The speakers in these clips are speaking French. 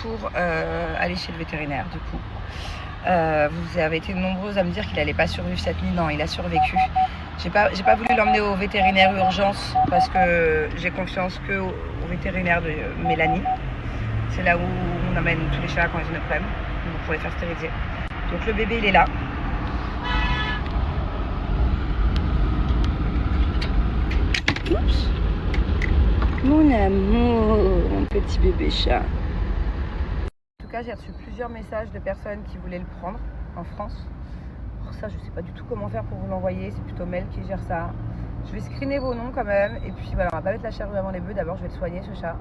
pour aller chez le vétérinaire du coup. Vous avez été nombreuses à me dire qu'il n'allait pas survivre cette nuit. Non, il a survécu. J'ai pas voulu l'emmener au vétérinaire urgence parce que j'ai confiance qu'au vétérinaire de Mélanie. C'est là où on amène tous les chats quand ils ont des problèmes pour les faire stériliser. Donc le bébé il est là. Oups. Mon amour, mon petit bébé chat. En tout cas, j'ai reçu plusieurs messages de personnes qui voulaient le prendre en France. Pour ça, je sais pas du tout comment faire pour vous l'envoyer. C'est plutôt Mel qui gère ça. Je vais screener vos noms quand même. Et puis voilà, on va pas mettre la charrue avant les bœufs. D'abord, je vais le soigner ce chat.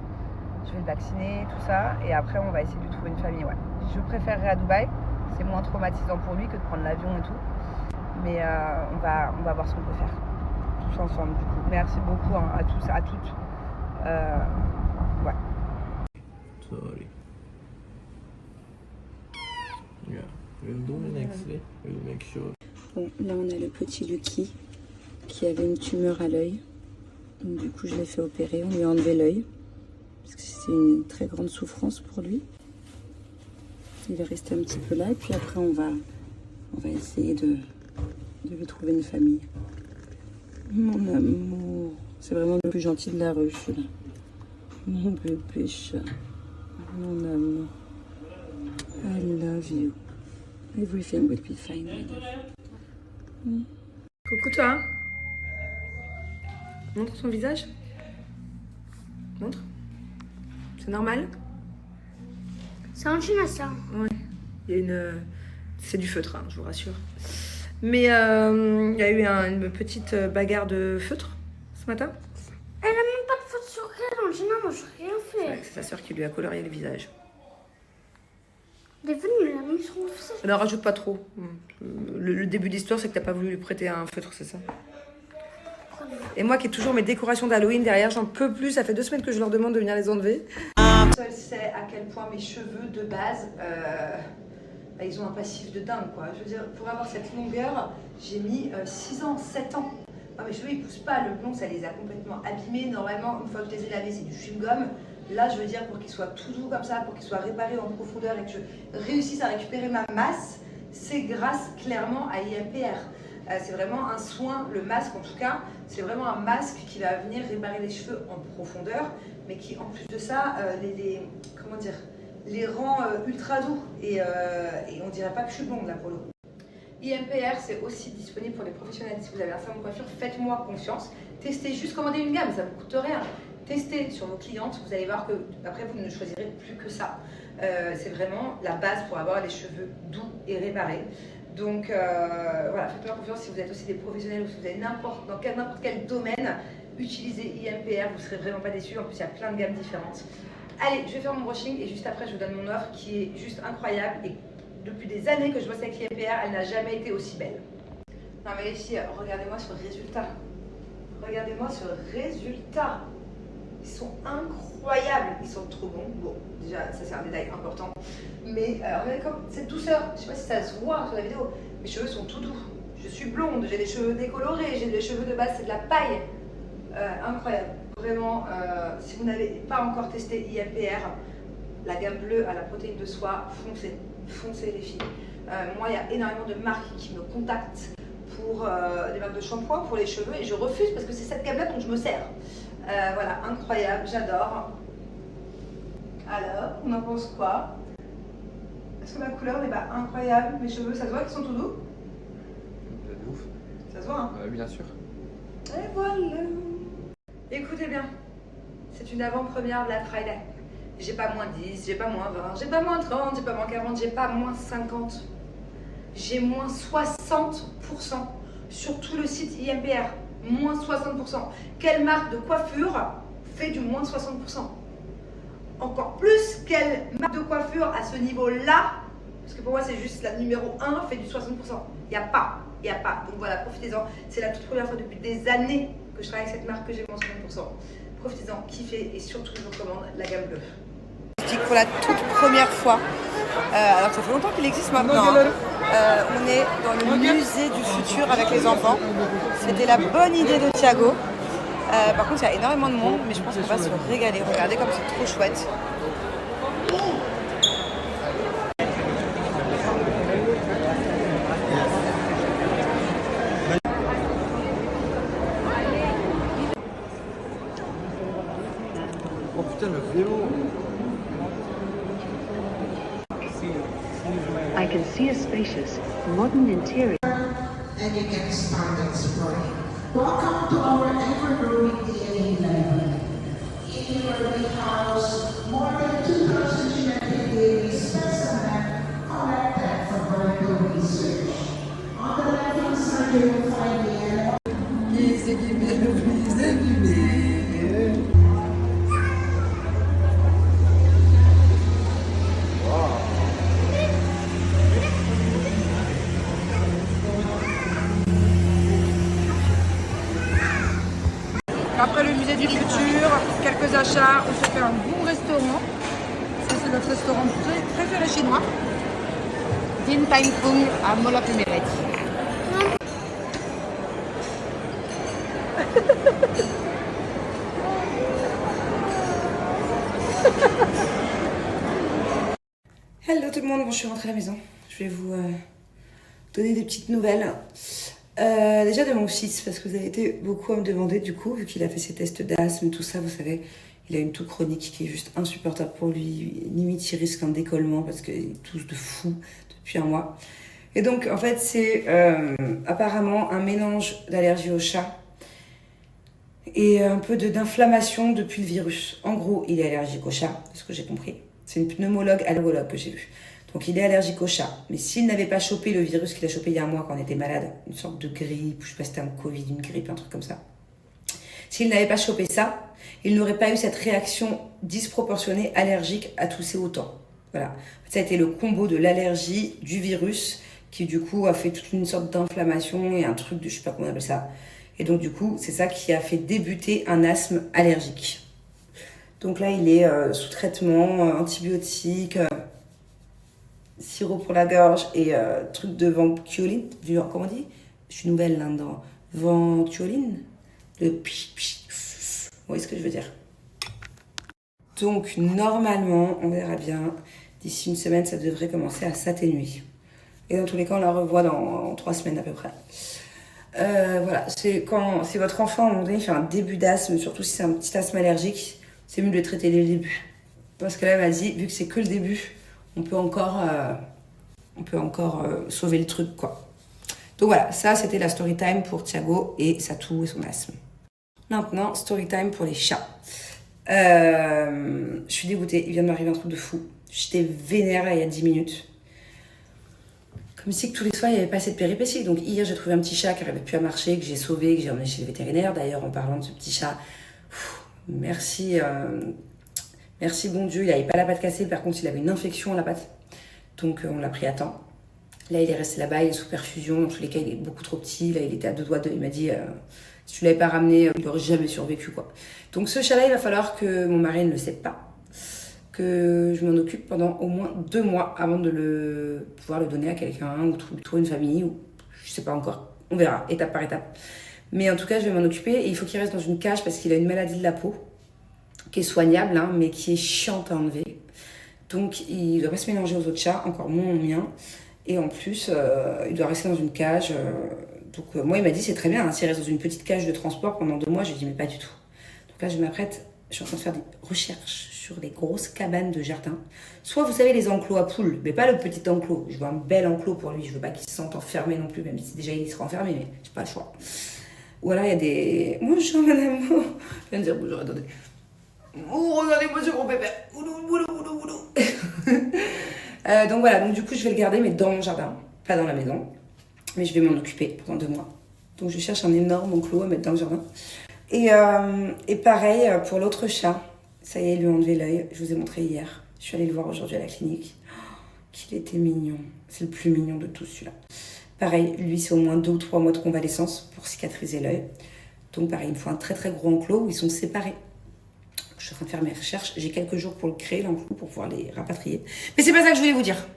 Je vais le vacciner, tout ça. Et après, on va essayer de lui trouver une famille. Ouais. Je préférerais à Dubaï. C'est moins traumatisant pour lui que de prendre l'avion et tout. Mais on va voir ce qu'on peut faire. Tous ensemble du coup. Merci beaucoup à tous, à toutes. Ouais. Sorry. Yeah, we'll do the next day. We'll make sure. Bon, là on a le petit Lucky qui avait une tumeur à l'œil. Donc du coup je l'ai fait opérer, on lui a enlevé l'œil. Parce que c'est une très grande souffrance pour lui. Il va rester un petit peu là et puis après on va essayer de lui trouver une famille. Mon amour, c'est vraiment le plus gentil de la rue, celui-là. Mon bébé chat, mon amour. I love you. Everything will be fine. Coucou toi. Montre ton visage. Montre. C'est normal? C'est un chien, ça. Ouais. Il y a une... C'est du feutre, hein, je vous rassure. Mais il y a eu une petite bagarre de feutre ce matin. Elle a même pas de faute sur elle, Angina, moi j'ai rien fait. C'est sa soeur qui lui a colorié le visage. Elle est venue, elle a mis sur mon visage. Ne rajoute pas trop. Le début de l'histoire, c'est que t'as pas voulu lui prêter un feutre, c'est ça? Et moi qui ai toujours mes décorations d'Halloween derrière, j'en peux plus. Ça fait 2 semaines que je leur demande de venir les enlever. Seul sait à quel point mes cheveux de base, ils ont un passif de dingue, quoi. Je veux dire, pour avoir cette longueur, j'ai mis 6 ans, 7 ans. Mes cheveux ils poussent pas, le blond ça les a complètement abîmés. Normalement, une fois que je les ai lavés, c'est du chewing-gum. Là, je veux dire, pour qu'ils soient tout doux comme ça, pour qu'ils soient réparés en profondeur et que je réussisse à récupérer ma masse, c'est grâce clairement à IMPR. C'est vraiment un soin, le masque en tout cas, c'est vraiment un masque qui va venir réparer les cheveux en profondeur, mais qui en plus de ça, les rend ultra doux. Et on dirait pas que je suis blonde là pour le coup. IMPR, c'est aussi disponible pour les professionnels. Si vous avez un salon de coiffure, faites-moi confiance. Testez, juste commander une gamme, ça ne vous coûte rien. Testez sur vos clientes, vous allez voir que après vous ne choisirez plus que ça. C'est vraiment la base pour avoir les cheveux doux et réparés. Donc voilà, faites-moi confiance si vous êtes aussi des professionnels ou si vous êtes dans n'importe quel domaine, utilisez IMPR, vous ne serez vraiment pas déçus. En plus, il y a plein de gammes différentes. Allez, je vais faire mon brushing et juste après, je vous donne mon offre qui est juste incroyable. Et depuis des années que je bosse avec IMPR, elle n'a jamais été aussi belle. Non mais les filles, regardez-moi ce résultat. Regardez-moi ce résultat. Ils sont incroyables, ils sont trop bons. Bon, déjà, ça c'est un détail important. Mais regardez comme cette douceur, je sais pas si ça se voit sur la vidéo, mes cheveux sont tout doux. Je suis blonde, j'ai des cheveux décolorés, j'ai des cheveux de base, c'est de la paille. Incroyable. Vraiment, si vous n'avez pas encore testé IMPR, la gamme bleue à la protéine de soie, foncez les filles. Moi, il y a énormément de marques qui me contactent pour des marques de shampoing pour les cheveux et je refuse parce que c'est cette gamme-là dont je me sers. Voilà, incroyable, j'adore. Alors, on en pense quoi? Est-ce que ma couleur n'est pas incroyable? Mes cheveux, ça se voit qu'ils sont tout doux? De ouf. Ça se voit, hein? Oui, bien sûr. Et voilà. Écoutez bien, c'est une avant-première Black Friday. J'ai pas moins 10, j'ai pas moins 20, j'ai pas moins 30, j'ai pas moins 40, j'ai pas moins 50. J'ai moins 60% sur tout le site IMPR. Moins 60%. Quelle marque de coiffure fait du moins 60%? Encore plus, quelle marque de coiffure à ce niveau-là, parce que pour moi c'est juste la numéro 1, fait du 60%. Il n'y a pas. Donc voilà, profitez-en. C'est la toute première fois depuis des années que je travaille avec cette marque que j'ai moins 60%. Profitez-en, kiffez et surtout je vous recommande la gamme bleue. Pour la toute première fois, alors ça fait longtemps qu'il existe maintenant, hein. On est dans le musée du futur avec les enfants. C'était la bonne idée de Thiago. Par contre, il y a énormément de monde, mais je pense qu'on va se régaler. Regardez comme c'est trop chouette. putain, le vélo. I can see a spacious, modern interior. And you can start exploring. Welcome to our ever-growing DNA library. In your big house, more than 2,000 genetic DNA specimens collected for medical research. On the left-hand side, you will find the animal. Après le musée du futur, quelques achats, on se fait un bon restaurant. Ça c'est notre restaurant préféré chinois. Din Tai Fung à Molac-le-Mérite. Hello tout le monde, bon, je suis rentrée à la maison. Je vais vous donner des petites nouvelles. Déjà de mon fils, parce que vous avez été beaucoup à me demander du coup, vu qu'il a fait ses tests d'asthme, tout ça, vous savez, il a une toux chronique qui est juste insupportable pour lui. Limite, il risque un décollement parce qu'il tousse de fou depuis un mois. Et donc, en fait, c'est apparemment un mélange d'allergie au chat et un peu d'inflammation depuis le virus. En gros, il est allergique au chat, c'est ce que j'ai compris. C'est une pneumologue allergologue que j'ai vue. Donc il est allergique au chat. Mais s'il n'avait pas chopé le virus qu'il a chopé il y a un mois quand on était malade, une sorte de grippe, je sais pas si c'était un Covid, une grippe, un truc comme ça. S'il n'avait pas chopé ça, il n'aurait pas eu cette réaction disproportionnée allergique à tousser autant. Voilà. Ça a été le combo de l'allergie, du virus, qui du coup a fait toute une sorte d'inflammation et un truc de je sais pas comment on appelle ça. Et donc du coup, c'est ça qui a fait débuter un asthme allergique. Donc là, il est sous traitement, antibiotiques, sirop pour la gorge et truc de Ventioline. Comment on dit? Je suis nouvelle là-dedans. Ventioline. Le pich. Vous voyez ce que je veux dire? Donc normalement, on verra bien. D'ici une semaine, ça devrait commencer à s'atténuer. Et dans tous les cas, on la revoit dans 3 semaines à peu près. Voilà, c'est votre enfant à un moment donné fait un début d'asthme, surtout si c'est un petit asthme allergique, c'est mieux de le traiter dès le début. Parce que là, elle m'a dit, vu que c'est que le début, on peut encore sauver le truc, quoi. Donc voilà, ça c'était la story time pour Thiago et sa toux et son asthme. Maintenant, story time pour les chats. Je suis dégoûtée, il vient de m'arriver un truc de fou. J'étais vénère là, il y a 10 minutes. Comme si que tous les soirs, il n'y avait pas assez de péripéties. Donc hier, j'ai trouvé un petit chat qui n'arrivait plus à marcher, que j'ai sauvé, que j'ai emmené chez le vétérinaire. D'ailleurs, en parlant de ce petit chat, merci bon Dieu, il n'avait pas la patte cassée. Par contre, il avait une infection à la patte. Donc on l'a pris à temps. Là, il est resté là-bas, il est sous perfusion. Dans tous les cas, il est beaucoup trop petit. Là, il était à 2 doigts de... Il m'a dit, si tu ne l'avais pas ramené, il n'aurait jamais survécu, quoi. Donc ce chat-là, il va falloir que mon mari ne le cède pas. Que je m'en occupe pendant au moins 2 mois avant de pouvoir le donner à quelqu'un ou trouver une famille ou je sais pas encore. On verra, étape par étape. Mais en tout cas, je vais m'en occuper et il faut qu'il reste dans une cage parce qu'il a une maladie de la peau qui est soignable, hein, mais qui est chiante à enlever. Donc, il ne doit pas se mélanger aux autres chats, encore moins au mien. Et en plus, il doit rester dans une cage. Donc, moi, il m'a dit, c'est très bien, hein, s'il reste dans une petite cage de transport pendant 2 mois. J'ai dit, mais pas du tout. Donc là, je m'apprête, je suis en train de faire des recherches sur les grosses cabanes de jardin. Soit, vous savez, les enclos à poules, mais pas le petit enclos. Je veux un bel enclos pour lui. Je veux pas qu'il se sente enfermé non plus, même si déjà il sera enfermé, mais j'ai pas le choix. Ou alors, il y a des... Bonjour, madame. Je viens de dire bonjour, attendez. Oh, regardez-moi ce gros pépère. Donc voilà, donc du coup, je vais le garder, mais dans mon jardin, pas dans la maison. Mais je vais m'en occuper pendant 2 mois. Donc, je cherche un énorme enclos à mettre dans le jardin. Et pareil, pour l'autre chat, ça y est, il lui a enlevé l'œil. Je vous ai montré hier. Je suis allée le voir aujourd'hui à la clinique. Oh, qu'il était mignon. C'est le plus mignon de tous, celui-là. Pareil, lui, c'est au moins 2 ou 3 mois de convalescence pour cicatriser l'œil. Donc pareil, il me faut un très très gros enclos où ils sont séparés. Je suis en train de faire mes recherches. J'ai quelques jours pour le créer, l'enclos, pour pouvoir les rapatrier. Mais c'est pas ça que je voulais vous dire.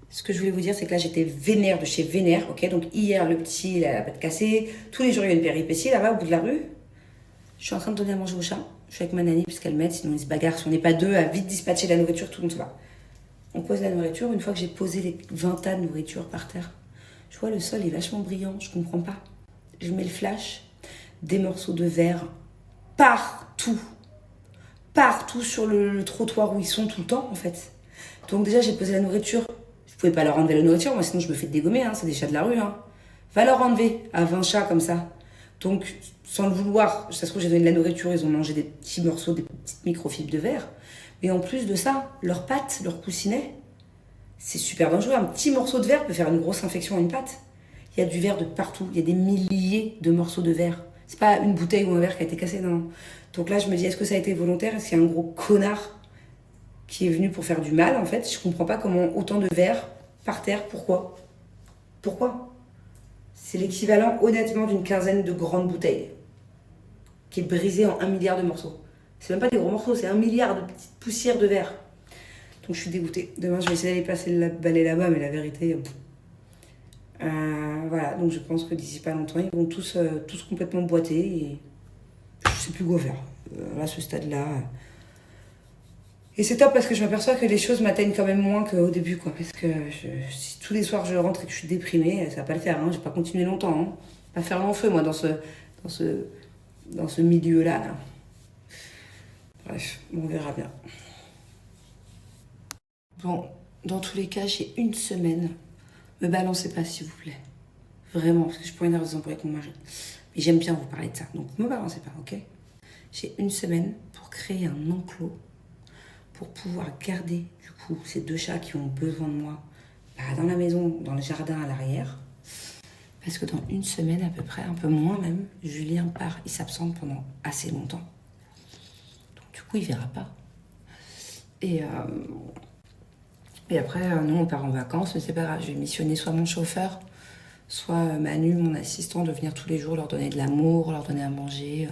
Ce que je voulais vous dire, c'est que là, j'étais vénère de chez Vénère, ok? Donc hier, le petit, il a la patte cassée. Tous les jours, il y a une péripétie là-bas, au bout de la rue. Je suis en train de donner à manger au chat. Je suis avec ma nanny, puisqu'elle m'aide, sinon ils se bagarrent. Si on n'est pas 2 à vite dispatcher la nourriture, tout le monde se va. On pose la nourriture. Une fois que j'ai posé les 20 tas de nourriture par terre, je vois le sol est vachement brillant, je comprends pas. Je mets le flash, des morceaux de verre partout. partout sur le trottoir où ils sont tout le temps, en fait. Donc déjà, j'ai posé la nourriture. Je pouvais pas leur enlever la nourriture, moi sinon je me fais dégommer, hein, c'est des chats de la rue. Hein. Va leur enlever à 20 chats comme ça. Donc, sans le vouloir, ça se trouve, j'ai donné de la nourriture, ils ont mangé des petits morceaux, des petites microfibres de verre. Mais en plus de ça, leurs pattes, leurs coussinets, c'est super dangereux. Un petit morceau de verre peut faire une grosse infection à une patte. Il y a du verre de partout, il y a des milliers de morceaux de verre. C'est pas une bouteille ou un verre qui a été cassé, non. Donc là, je me dis, est-ce que ça a été volontaire? Est-ce qu'il y a un gros connard qui est venu pour faire du mal, en fait? Je comprends pas comment autant de verre par terre, pourquoi? Pourquoi? C'est l'équivalent, honnêtement, d'une quinzaine de grandes bouteilles qui est brisée en 1 milliard de morceaux. C'est même pas des gros morceaux, c'est 1 milliard de petites poussières de verre. Donc je suis dégoûtée. Demain, je vais essayer d'aller passer le balai là-bas, mais la vérité... voilà, donc je pense que d'ici pas longtemps, ils vont tous complètement boiter et je sais plus quoi faire. À ce stade-là... Et c'est top parce que je m'aperçois que les choses m'atteignent quand même moins qu'au début, quoi. Parce que si tous les soirs je rentre et que je suis déprimée, ça va pas le faire, hein. Je vais pas continuer longtemps, hein. Pas faire long feu, moi, dans ce milieu-là, là. Bref, on verra bien. Bon, dans tous les cas, j'ai 1 semaine. Me balancez pas, s'il vous plaît. Vraiment, parce que je pourrais énerver avec mon mari. Mais j'aime bien vous parler de ça, donc me balancez pas, ok? J'ai 1 semaine pour créer un enclos pour pouvoir garder, du coup, ces 2 chats qui ont besoin de moi dans la maison, dans le jardin à l'arrière. Parce que dans 1 semaine à peu près, un peu moins même, Julien part, il s'absente pendant assez longtemps. Donc du coup, il verra pas. Et après, nous, on part en vacances, mais c'est pas grave. Je vais missionner soit mon chauffeur, soit Manu, mon assistant, de venir tous les jours leur donner de l'amour, leur donner à manger.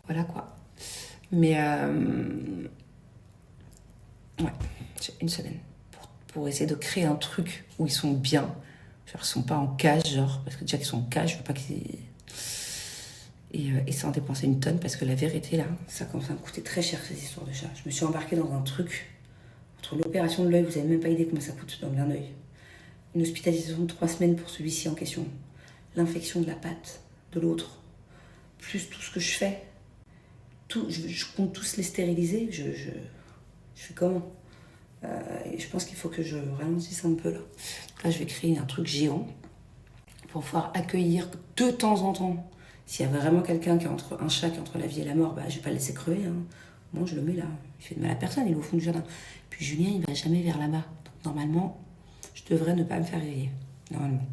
Voilà quoi. Mais... ouais, j'ai 1 semaine pour essayer de créer un truc où ils sont bien. Genre, ils sont pas en cage, genre, parce que déjà qu'ils sont en cage, je veux pas qu'ils... Et sans dépenser 1 tonne, parce que la vérité, là, ça commence à me coûter très cher, ces histoires de chats. Je me suis embarquée dans un truc, entre l'opération de l'œil, vous avez même pas idée comment ça coûte dans un œil. Une hospitalisation de 3 semaines pour celui-ci en question. L'infection de la patte de l'autre. Plus tout ce que je fais. Tout, je compte tous les stériliser, je fais comment? Et je pense qu'il faut que je ralentisse un peu là. Là, je vais créer un truc géant pour pouvoir accueillir de temps en temps. S'il y a vraiment quelqu'un qui est entre un chat qui est entre la vie et la mort, je vais pas le laisser crever. Hein. Moi, je le mets là. Il fait de mal à personne, il est au fond du jardin. Puis Julien, il va jamais vers là-bas. Donc normalement, je devrais ne pas me faire réveiller. Normalement.